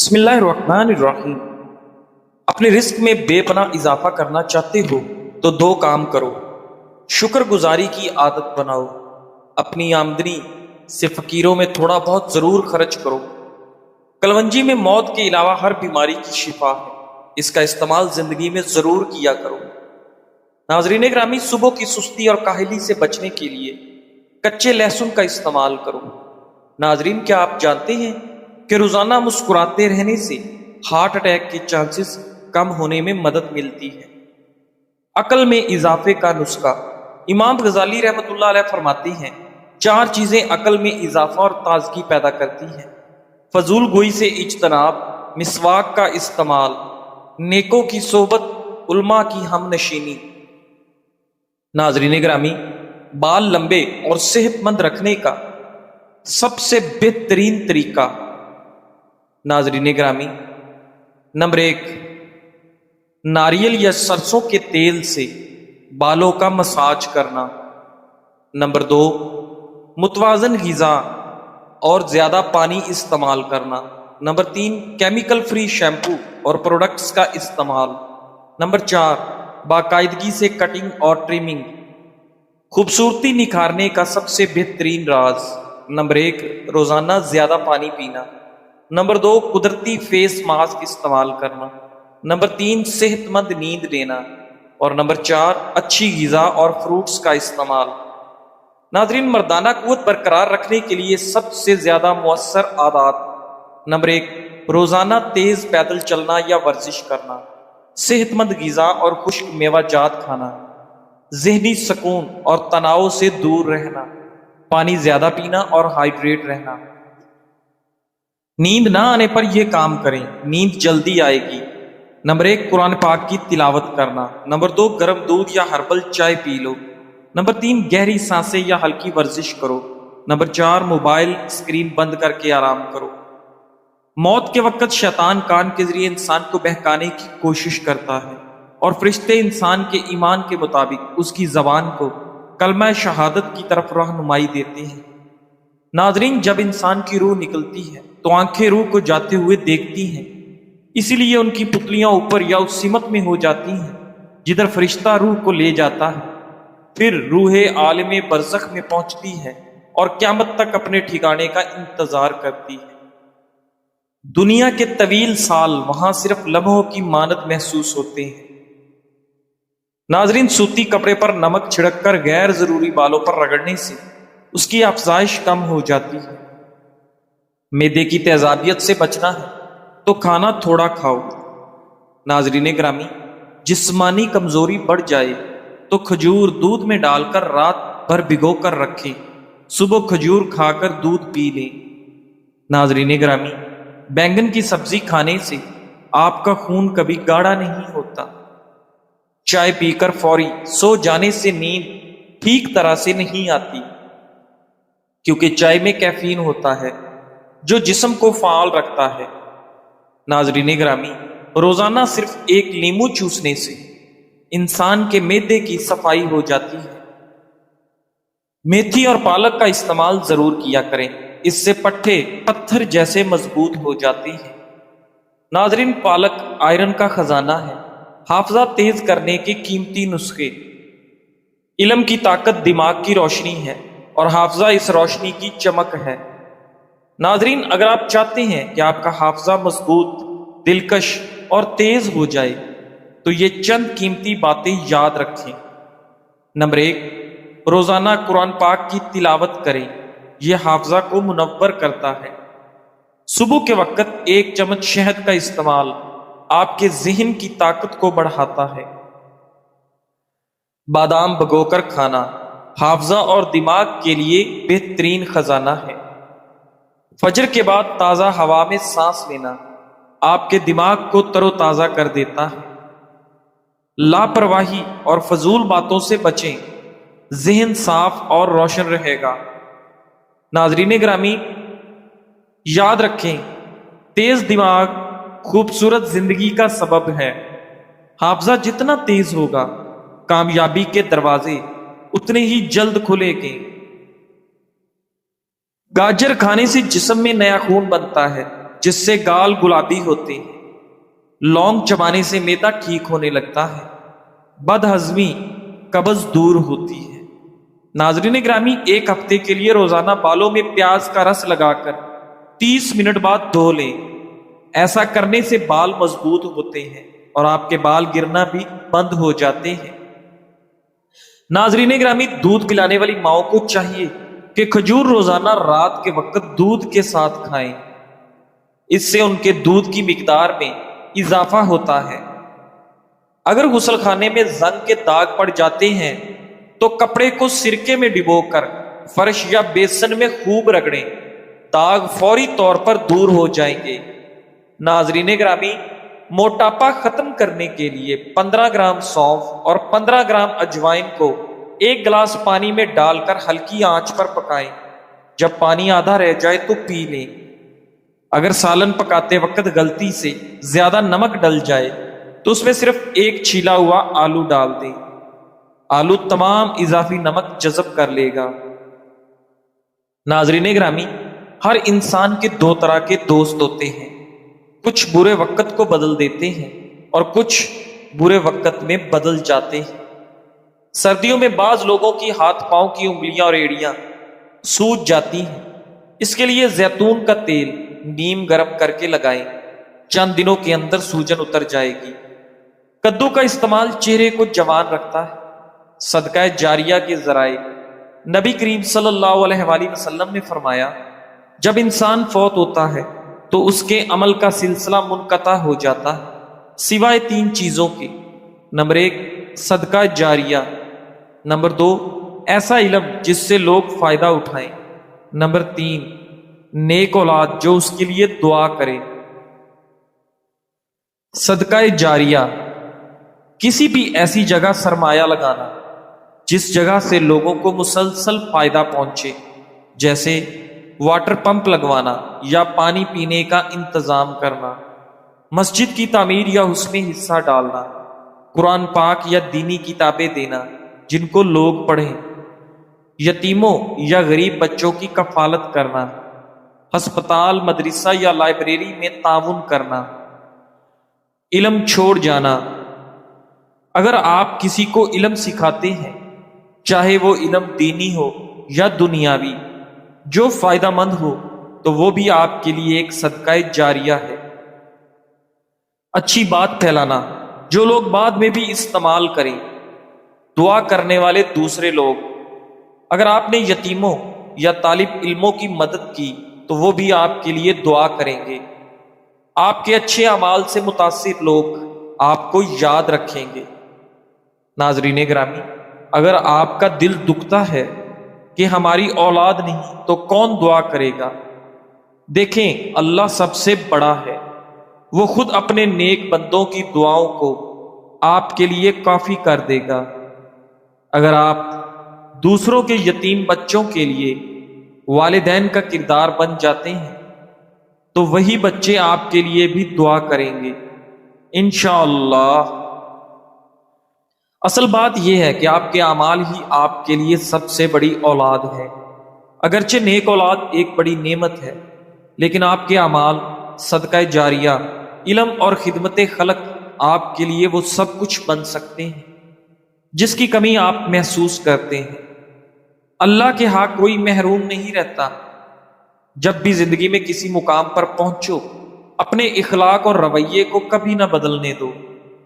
بسم اللہ الرحمن الرحیم۔ اپنے رزق میں بے پناہ اضافہ کرنا چاہتے ہو تو دو کام کرو۔ شکر گزاری کی عادت بناؤ، اپنی آمدنی سے فقیروں میں تھوڑا بہت ضرور خرچ کرو۔ کلونجی میں موت کے علاوہ ہر بیماری کی شفا ہے، اس کا استعمال زندگی میں ضرور کیا کرو۔ ناظرین گرامی، صبح کی سستی اور کاہلی سے بچنے کے لیے کچے لہسن کا استعمال کرو۔ ناظرین، کیا آپ جانتے ہیں کہ روزانہ مسکراتے رہنے سے ہارٹ اٹیک کے چانسز کم ہونے میں مدد ملتی ہے؟ عقل میں اضافے کا نسخہ۔ امام غزالی رحمۃ اللہ علیہ فرماتے ہیں، چار چیزیں عقل میں اضافہ اور تازگی پیدا کرتی ہیں: فضول گوئی سے اجتناب، مسواک کا استعمال، نیکوں کی صحبت، علماء کی ہم نشینی۔ ناظرین گرامی، بال لمبے اور صحت مند رکھنے کا سب سے بہترین طریقہ، ناظرین گرامی، نمبر 1، ناریل یا سرسوں کے تیل سے بالوں کا مساج کرنا۔ نمبر 2، متوازن غذا اور زیادہ پانی استعمال کرنا۔ نمبر 3، کیمیکل فری شیمپو اور پروڈکٹس کا استعمال۔ نمبر 4، باقاعدگی سے کٹنگ اور ٹریمنگ۔ خوبصورتی نکھارنے کا سب سے بہترین راز: نمبر 1، روزانہ زیادہ پانی پینا۔ نمبر 2، قدرتی فیس ماسک استعمال کرنا۔ نمبر 3، صحت مند نیند لینا۔ اور نمبر 4، اچھی غذا اور فروٹس کا استعمال۔ ناظرین، مردانہ قوت برقرار رکھنے کے لیے سب سے زیادہ مؤثر عادات: نمبر 1، روزانہ تیز پیدل چلنا یا ورزش کرنا، صحت مند غذا اور خشک میوہ جات کھانا، ذہنی سکون اور تناؤ سے دور رہنا، پانی زیادہ پینا اور ہائیڈریٹ رہنا۔ نیند نہ آنے پر یہ کام کریں، نیند جلدی آئے گی۔ نمبر 1، قرآن پاک کی تلاوت کرنا۔ نمبر 2، گرم دودھ یا ہربل چائے پی لو۔ نمبر 3، گہری سانسیں یا ہلکی ورزش کرو۔ نمبر 4، موبائل اسکرین بند کر کے آرام کرو۔ موت کے وقت شیطان کان کے ذریعے انسان کو بہکانے کی کوشش کرتا ہے، اور فرشتے انسان کے ایمان کے مطابق اس کی زبان کو کلمہ شہادت کی طرف رہنمائی دیتے ہیں۔ ناظرین، جب انسان کی روح نکلتی ہے تو آنکھیں روح کو جاتے ہوئے دیکھتی ہیں، اسی لیے ان کی پتلیاں اوپر یا اس سمت میں ہو جاتی ہیں جدھر فرشتہ روح کو لے جاتا ہے۔ پھر روح عالم برزخ میں پہنچتی ہے اور قیامت تک اپنے ٹھکانے کا انتظار کرتی ہے۔ دنیا کے طویل سال وہاں صرف لمحوں کی مانند محسوس ہوتے ہیں۔ ناظرین، سوتی کپڑے پر نمک چھڑک کر غیر ضروری بالوں پر رگڑنے سے اس کی افزائش کم ہو جاتی ہے۔ معدے کی تیزابیت سے بچنا ہے تو کھانا تھوڑا کھاؤ۔ ناظرین گرامی، جسمانی کمزوری بڑھ جائے تو کھجور دودھ میں ڈال کر رات بھر بھگو کر رکھیں، صبح کھجور کھا کر دودھ پی لیں۔ ناظرین گرامی، بینگن کی سبزی کھانے سے آپ کا خون کبھی گاڑھا نہیں ہوتا۔ چائے پی کر فوری سو جانے سے نیند ٹھیک طرح سے نہیں آتی، کیونکہ چائے میں کیفین ہوتا ہے جو جسم کو فعال رکھتا ہے۔ ناظرین گرامی، روزانہ صرف ایک لیمو چوسنے سے انسان کے معدے کی صفائی ہو جاتی ہے۔ میتھی اور پالک کا استعمال ضرور کیا کریں، اس سے پٹھے پتھر جیسے مضبوط ہو جاتے ہیں۔ ناظرین، پالک آئرن کا خزانہ ہے۔ حافظہ تیز کرنے کے قیمتی نسخے: علم کی طاقت دماغ کی روشنی ہے اور حافظہ اس روشنی کی چمک ہے۔ ناظرین، اگر آپ چاہتے ہیں کہ آپ کا حافظہ مضبوط، دلکش اور تیز ہو جائے تو یہ چند قیمتی باتیں یاد رکھیں۔ نمبر 1، روزانہ قرآن پاک کی تلاوت کریں، یہ حافظہ کو منور کرتا ہے۔ صبح کے وقت 1 چمچ شہد کا استعمال آپ کے ذہن کی طاقت کو بڑھاتا ہے۔ بادام بھگو کر کھانا حافظہ اور دماغ کے لیے بہترین خزانہ ہے۔ فجر کے بعد تازہ ہوا میں سانس لینا آپ کے دماغ کو تر و تازہ کر دیتا ہے۔ لاپرواہی اور فضول باتوں سے بچیں، ذہن صاف اور روشن رہے گا۔ ناظرین گرامی، یاد رکھیں، تیز دماغ خوبصورت زندگی کا سبب ہے۔ حافظہ جتنا تیز ہوگا، کامیابی کے دروازے اتنے ہی جلد کھلیں گے۔ گاجر کھانے سے جسم میں نیا خون بنتا ہے جس سے گال گلابی ہوتے ہیں۔ لونگ چبانے سے معدہ ٹھیک ہونے لگتا ہے، بد ہضمی قبض دور ہوتی ہے۔ ناظرین گرامی، ایک ہفتے کے لیے روزانہ بالوں میں پیاز کا رس لگا کر 30 منٹ بعد دھو لیں۔ ایسا کرنے سے بال مضبوط ہوتے ہیں اور آپ کے بال گرنا بھی بند ہو جاتے ہیں۔ ناظرین گرامی، دودھ پلانے والی ماؤں کو چاہیے کہ کھجور روزانہ رات کے وقت دودھ کے ساتھ کھائیں۔ اس سے ان کے دودھ کی مقدار میں اضافہ ہوتا ہے۔ اگر غسل خانے میں زنگ کے داغ پڑ جاتے ہیں تو کپڑے کو سرکے میں ڈبو کر فرش یا بیسن میں خوب رگڑیں، داغ فوری طور پر دور ہو جائیں گے۔ ناظرین گرامی، موٹاپا ختم کرنے کے لیے 15 گرام سونف اور 15 گرام اجوائن کو ایک گلاس پانی میں ڈال کر ہلکی آنچ پر پکائیں۔ جب پانی آدھا رہ جائے تو پی لیں۔ اگر سالن پکاتے وقت غلطی سے زیادہ نمک ڈل جائے تو اس میں صرف ایک چھیلا ہوا آلو ڈال دیں۔ آلو تمام اضافی نمک جذب کر لے گا۔ ناظرین گرامی، ہر انسان کے دو طرح کے دوست ہوتے ہیں، کچھ برے وقت کو بدل دیتے ہیں اور کچھ برے وقت میں بدل جاتے ہیں۔ سردیوں میں بعض لوگوں کی ہاتھ پاؤں کی انگلیاں اور ایڑیاں سوج جاتی ہیں۔ اس کے لیے زیتون کا تیل نیم گرم کر کے لگائیں، چند دنوں کے اندر سوجن اتر جائے گی۔ کدو کا استعمال چہرے کو جوان رکھتا ہے۔ صدقہ جاریہ کے ذرائع، نبی کریم صلی اللہ علیہ وآلہ وسلم نے فرمایا، جب انسان فوت ہوتا ہے تو اس کے عمل کا سلسلہ منقطع ہو جاتا ہے سوائے 3 چیزوں کے۔ نمبر 1 صدقہ جاریہ، نمبر 2 ایسا علم جس سے لوگ فائدہ اٹھائیں، نمبر 3 نیک اولاد جو اس کے لیے دعا کرے۔ صدقہ جاریہ، کسی بھی ایسی جگہ سرمایہ لگانا جس جگہ سے لوگوں کو مسلسل فائدہ پہنچے، جیسے واٹر پمپ لگوانا یا پانی پینے کا انتظام کرنا، مسجد کی تعمیر یا اس میں حصہ ڈالنا، قرآن پاک یا دینی کتابیں دینا جن کو لوگ پڑھیں، یتیموں یا غریب بچوں کی کفالت کرنا، ہسپتال، مدرسہ یا لائبریری میں تعاون کرنا، علم چھوڑ جانا۔ اگر آپ کسی کو علم سکھاتے ہیں، چاہے وہ علم دینی ہو یا دنیاوی، جو فائدہ مند ہو، تو وہ بھی آپ کے لیے ایک صدقہ جاریہ ہے۔ اچھی بات پھیلانا جو لوگ بعد میں بھی استعمال کریں، دعا کرنے والے دوسرے لوگ۔ اگر آپ نے یتیموں یا طالب علموں کی مدد کی تو وہ بھی آپ کے لیے دعا کریں گے۔ آپ کے اچھے اعمال سے متاثر لوگ آپ کو یاد رکھیں گے۔ ناظرین گرامی، اگر آپ کا دل دکھتا ہے کہ ہماری اولاد نہیں تو کون دعا کرے گا؟ دیکھیں، اللہ سب سے بڑا ہے، وہ خود اپنے نیک بندوں کی دعاؤں کو آپ کے لیے کافی کر دے گا۔ اگر آپ دوسروں کے یتیم بچوں کے لیے والدین کا کردار بن جاتے ہیں تو وہی بچے آپ کے لیے بھی دعا کریں گے انشاءاللہ۔ اصل بات یہ ہے کہ آپ کے اعمال ہی آپ کے لیے سب سے بڑی اولاد ہے۔ اگرچہ نیک اولاد ایک بڑی نعمت ہے، لیکن آپ کے اعمال، صدقہ جاریہ، علم اور خدمت خلق آپ کے لیے وہ سب کچھ بن سکتے ہیں جس کی کمی آپ محسوس کرتے ہیں۔ اللہ کے ہاں کوئی محروم نہیں رہتا۔ جب بھی زندگی میں کسی مقام پر پہنچو، اپنے اخلاق اور رویے کو کبھی نہ بدلنے دو،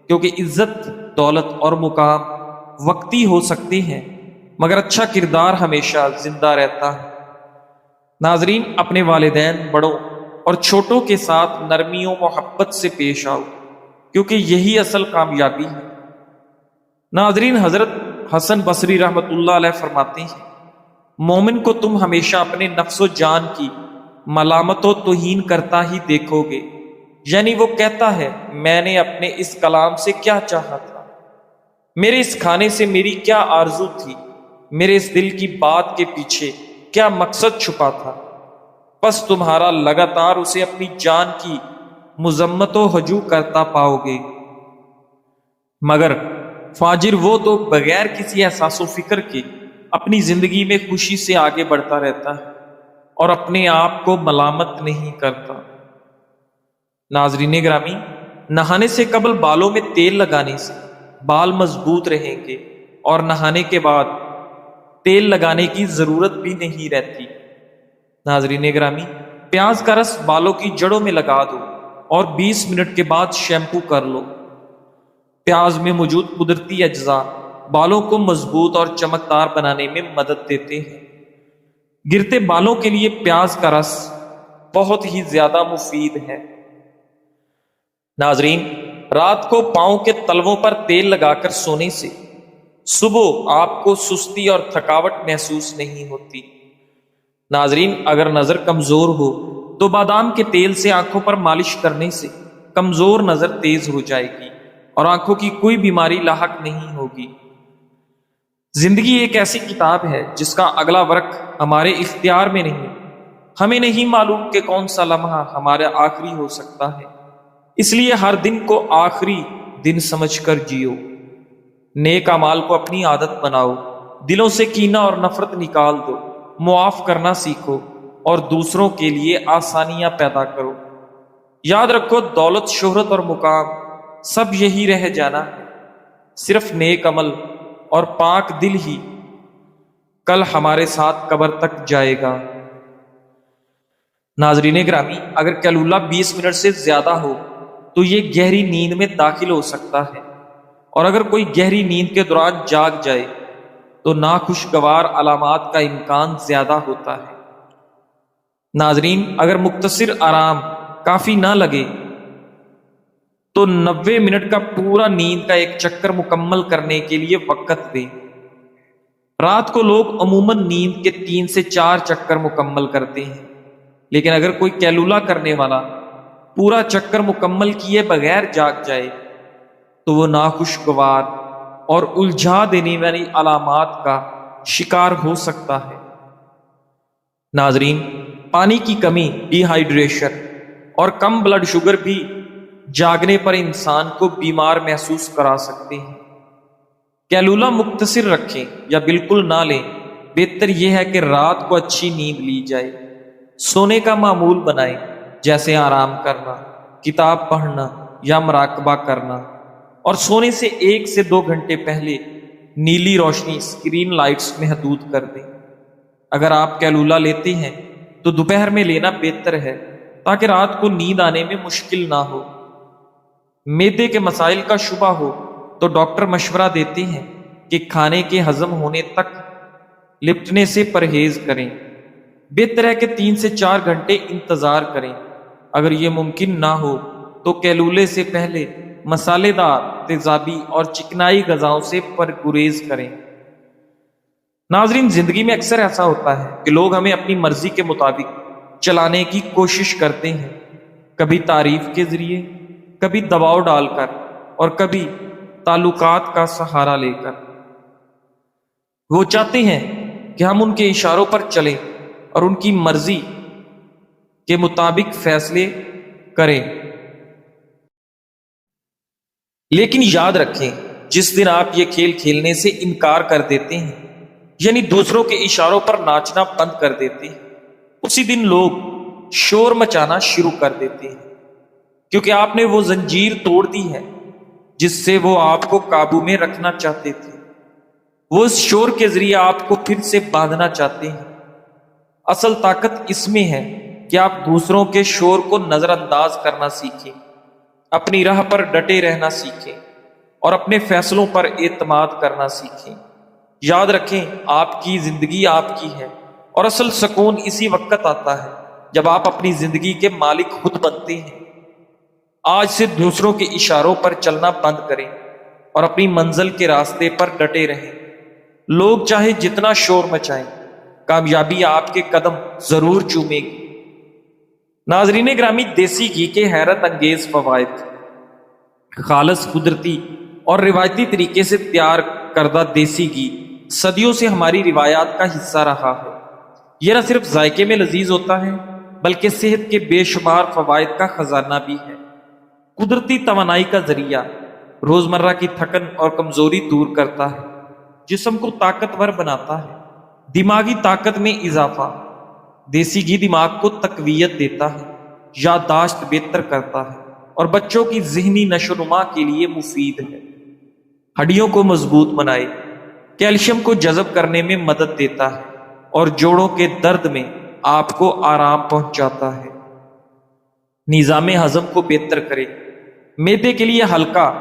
کیونکہ عزت، دولت اور مقام وقتی ہو سکتے ہیں مگر اچھا کردار ہمیشہ زندہ رہتا ہے۔ ناظرین، اپنے والدین، بڑوں اور چھوٹوں کے ساتھ نرمی و محبت سے پیش آؤ، کیونکہ یہی اصل کامیابی ہے۔ ناظرین، حضرت حسن بصری رحمۃ اللہ علیہ فرماتے ہیں، مومن کو تم ہمیشہ اپنے نفس و جان کی ملامت و توہین کرتا ہی دیکھو گے، یعنی وہ کہتا ہے، میں نے اپنے اس کلام سے کیا چاہا تھا، میرے اس کھانے سے میری کیا آرزو تھی، میرے اس دل کی بات کے پیچھے کیا مقصد چھپا تھا، پس تمہارا لگاتار اسے اپنی جان کی مذمت و ہجو کرتا پاؤ گے۔ مگر فاجر وہ تو بغیر کسی احساس و فکر کے اپنی زندگی میں خوشی سے آگے بڑھتا رہتا ہے اور اپنے آپ کو ملامت نہیں کرتا۔ ناظرین گرامی، نہانے سے قبل بالوں میں تیل لگانے سے بال مضبوط رہیں گے اور نہانے کے بعد تیل لگانے کی ضرورت بھی نہیں رہتی۔ ناظرین گرامی، پیاز کا رس بالوں کی جڑوں میں لگا دو اور 20 منٹ کے بعد شیمپو کر لو۔ پیاز میں موجود قدرتی اجزاء بالوں کو مضبوط اور چمکدار بنانے میں مدد دیتے ہیں۔ گرتے بالوں کے لیے پیاز کا رس بہت ہی زیادہ مفید ہے۔ ناظرین، رات کو پاؤں کے تلووں پر تیل لگا کر سونے سے صبح آپ کو سستی اور تھکاوٹ محسوس نہیں ہوتی۔ ناظرین، اگر نظر کمزور ہو تو بادام کے تیل سے آنکھوں پر مالش کرنے سے کمزور نظر تیز ہو جائے گی اور آنکھوں کی کوئی بیماری لاحق نہیں ہوگی۔ زندگی ایک ایسی کتاب ہے جس کا اگلا ورق ہمارے اختیار میں نہیں۔ ہمیں نہیں معلوم کہ کون سا لمحہ ہمارا آخری ہو سکتا ہے، اس لیے ہر دن کو آخری دن سمجھ کر جیو۔ نیک اعمال کو اپنی عادت بناؤ، دلوں سے کینہ اور نفرت نکال دو، معاف کرنا سیکھو اور دوسروں کے لیے آسانیاں پیدا کرو۔ یاد رکھو، دولت، شہرت اور مقام سب یہی رہ جانا ہے، صرف نیک عمل اور پاک دل ہی کل ہمارے ساتھ قبر تک جائے گا۔ ناظرین گرامی، اگر کیلولہ 20 منٹ سے زیادہ ہو تو یہ گہری نیند میں داخل ہو سکتا ہے، اور اگر کوئی گہری نیند کے دوران جاگ جائے تو ناخوشگوار علامات کا امکان زیادہ ہوتا ہے۔ ناظرین، اگر مختصر آرام کافی نہ لگے تو 90 منٹ کا پورا نیند کا ایک چکر مکمل کرنے کے لیے وقت دیں۔ رات کو لوگ عموماً نیند کے 3 سے 4 چکر مکمل کرتے ہیں، لیکن اگر کوئی کیلولہ کرنے والا پورا چکر مکمل کیے بغیر جاگ جائے تو وہ ناخوشگوار اور الجھا دینے والی علامات کا شکار ہو سکتا ہے۔ ناظرین، پانی کی کمی، ڈی ہائیڈریشن اور کم بلڈ شوگر بھی جاگنے پر انسان کو بیمار محسوس کرا سکتے ہیں۔ کیلولہ مختصر رکھیں یا بالکل نہ لیں، بہتر یہ ہے کہ رات کو اچھی نیند لی جائے۔ سونے کا معمول بنائیں، جیسے آرام کرنا، کتاب پڑھنا یا مراقبہ کرنا، اور سونے سے 1 سے 2 گھنٹے پہلے نیلی روشنی، اسکرین لائٹس محدود کر دیں۔ اگر آپ کیلولہ لیتے ہیں تو دوپہر میں لینا بہتر ہے تاکہ رات کو نیند آنے میں مشکل نہ ہو۔ معدے کے مسائل کا شبہ ہو تو ڈاکٹر مشورہ دیتے ہیں کہ کھانے کے ہضم ہونے تک لپٹنے سے پرہیز کریں۔ بہتر ہے کہ 3 سے 4 گھنٹے انتظار کریں۔ اگر یہ ممکن نہ ہو تو کیلولے سے پہلے مسالے دار، تیزابی اور چکنائی غذاؤں سے پرہیز کریں۔ ناظرین، زندگی میں اکثر ایسا ہوتا ہے کہ لوگ ہمیں اپنی مرضی کے مطابق چلانے کی کوشش کرتے ہیں، کبھی تعریف کے ذریعے، کبھی دباؤ ڈال کر اور کبھی تعلقات کا سہارا لے کر۔ وہ چاہتے ہیں کہ ہم ان کے اشاروں پر چلیں اور ان کی مرضی کے مطابق فیصلے کریں۔ لیکن یاد رکھیں، جس دن آپ یہ کھیل کھیلنے سے انکار کر دیتے ہیں، یعنی دوسروں کے اشاروں پر ناچنا بند کر دیتے ہیں، اسی دن لوگ شور مچانا شروع کر دیتے ہیں، کیونکہ آپ نے وہ زنجیر توڑ دی ہے جس سے وہ آپ کو قابو میں رکھنا چاہتے تھے۔ وہ اس شور کے ذریعے آپ کو پھر سے باندھنا چاہتے ہیں۔ اصل طاقت اس میں ہے کہ آپ دوسروں کے شور کو نظر انداز کرنا سیکھیں، اپنی راہ پر ڈٹے رہنا سیکھیں اور اپنے فیصلوں پر اعتماد کرنا سیکھیں۔ یاد رکھیں، آپ کی زندگی آپ کی ہے، اور اصل سکون اسی وقت آتا ہے جب آپ اپنی زندگی کے مالک خود بنتے ہیں۔ آج سے دوسروں کے اشاروں پر چلنا بند کریں اور اپنی منزل کے راستے پر ڈٹے رہیں۔ لوگ چاہے جتنا شور مچائیں، کامیابی آپ کے قدم ضرور چومے گی۔ ناظرین گرامی، دیسی گھی کے حیرت انگیز فوائد۔ خالص، قدرتی اور روایتی طریقے سے تیار کردہ دیسی گھی صدیوں سے ہماری روایات کا حصہ رہا ہے۔ یہ نہ صرف ذائقے میں لذیذ ہوتا ہے بلکہ صحت کے بے شمار فوائد کا خزانہ بھی ہے۔ قدرتی توانائی کا ذریعہ، روزمرہ کی تھکن اور کمزوری دور کرتا ہے، جسم کو طاقتور بناتا ہے، دماغی طاقت میں اضافہ۔ دیسی گھی دماغ کو تقویت دیتا ہے، یادداشت بہتر کرتا ہے اور بچوں کی ذہنی نشو و نما کے لیے مفید ہے۔ ہڈیوں کو مضبوط بنائے، کیلشیم کو جذب کرنے میں مدد دیتا ہے اور جوڑوں کے درد میں آپ کو آرام پہنچاتا ہے۔ نظام ہضم کو بہتر کرے، معدے کے لیے ہلکا،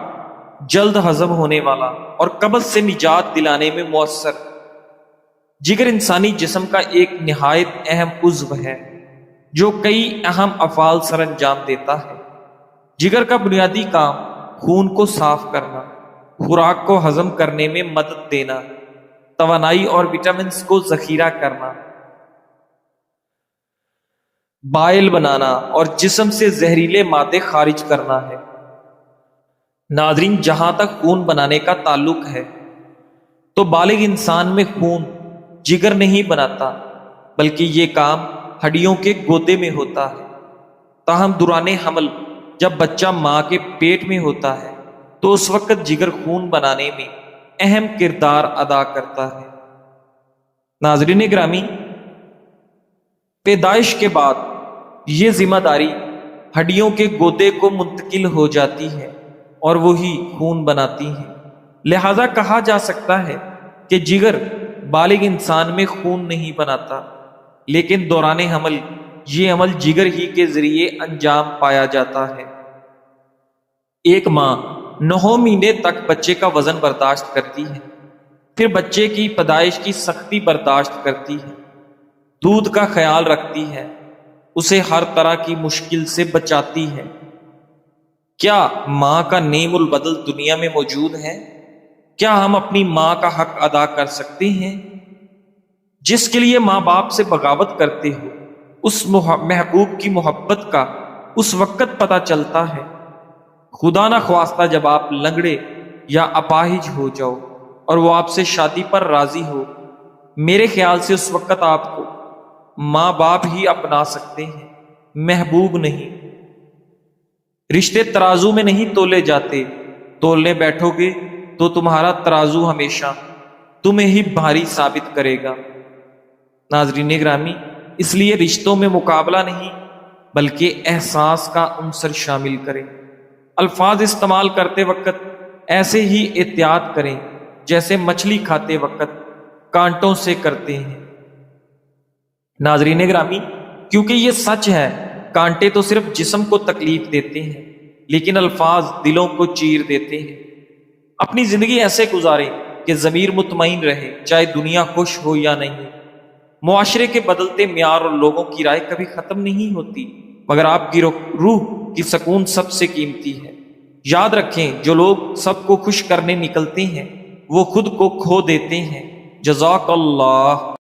جلد ہضم ہونے والا اور قبض سے نجات دلانے میں مؤثر۔ جگر انسانی جسم کا ایک نہایت اہم عضو ہے جو کئی اہم افعال سر انجام دیتا ہے۔ جگر کا بنیادی کام خون کو صاف کرنا، خوراک کو ہضم کرنے میں مدد دینا، توانائی اور وٹامنز کو ذخیرہ کرنا، بائل بنانا اور جسم سے زہریلے مادے خارج کرنا ہے۔ ناظرین، جہاں تک خون بنانے کا تعلق ہے تو بالغ انسان میں خون جگر نہیں بناتا، بلکہ یہ کام ہڈیوں کے گودے میں ہوتا ہے۔ تاہم دوران حمل جب بچہ ماں کے پیٹ میں ہوتا ہے تو اس وقت جگر خون بنانے میں اہم کردار ادا کرتا ہے۔ ناظرین گرامی، پیدائش کے بعد یہ ذمہ داری ہڈیوں کے گودے کو منتقل ہو جاتی ہے اور وہی خون بناتی ہے۔ لہذا کہا جا سکتا ہے کہ جگر بالغ انسان میں خون نہیں بناتا، لیکن دوران حمل یہ عمل جگر ہی کے ذریعے انجام پایا جاتا ہے۔ ایک ماں 9 مہینے تک بچے کا وزن برداشت کرتی ہے، پھر بچے کی پیدائش کی سختی برداشت کرتی ہے، دودھ کا خیال رکھتی ہے، اسے ہر طرح کی مشکل سے بچاتی ہے۔ کیا ماں کا نعم البدل دنیا میں موجود ہے؟ کیا ہم اپنی ماں کا حق ادا کر سکتے ہیں؟ جس کے لیے ماں باپ سے بغاوت کرتے ہو، اس محبوب کی محبت کا اس وقت پتہ چلتا ہے، خدا نہ خواستہ جب آپ لنگڑے یا اپاہج ہو جاؤ اور وہ آپ سے شادی پر راضی ہو۔ میرے خیال سے اس وقت آپ کو ماں باپ ہی اپنا سکتے ہیں، محبوب نہیں۔ رشتے ترازو میں نہیں تولے جاتے، تولنے بیٹھو گے تو تمہارا ترازو ہمیشہ تمہیں ہی بھاری ثابت کرے گا۔ ناظرین گرامی، اس لیے رشتوں میں مقابلہ نہیں بلکہ احساس کا عنصر شامل کریں۔ الفاظ استعمال کرتے وقت ایسے ہی احتیاط کریں جیسے مچھلی کھاتے وقت کانٹوں سے کرتے ہیں۔ ناظرین گرامی، کیونکہ یہ سچ ہے، کانٹے تو صرف جسم کو تکلیف دیتے ہیں لیکن الفاظ دلوں کو چیر دیتے ہیں۔ اپنی زندگی ایسے گزاریں کہ ضمیر مطمئن رہے، چاہے دنیا خوش ہو یا نہیں۔ معاشرے کے بدلتے معیار اور لوگوں کی رائے کبھی ختم نہیں ہوتی، مگر آپ کی روح کی سکون سب سے قیمتی ہے۔ یاد رکھیں، جو لوگ سب کو خوش کرنے نکلتے ہیں وہ خود کو کھو دیتے ہیں۔ جزاک اللہ۔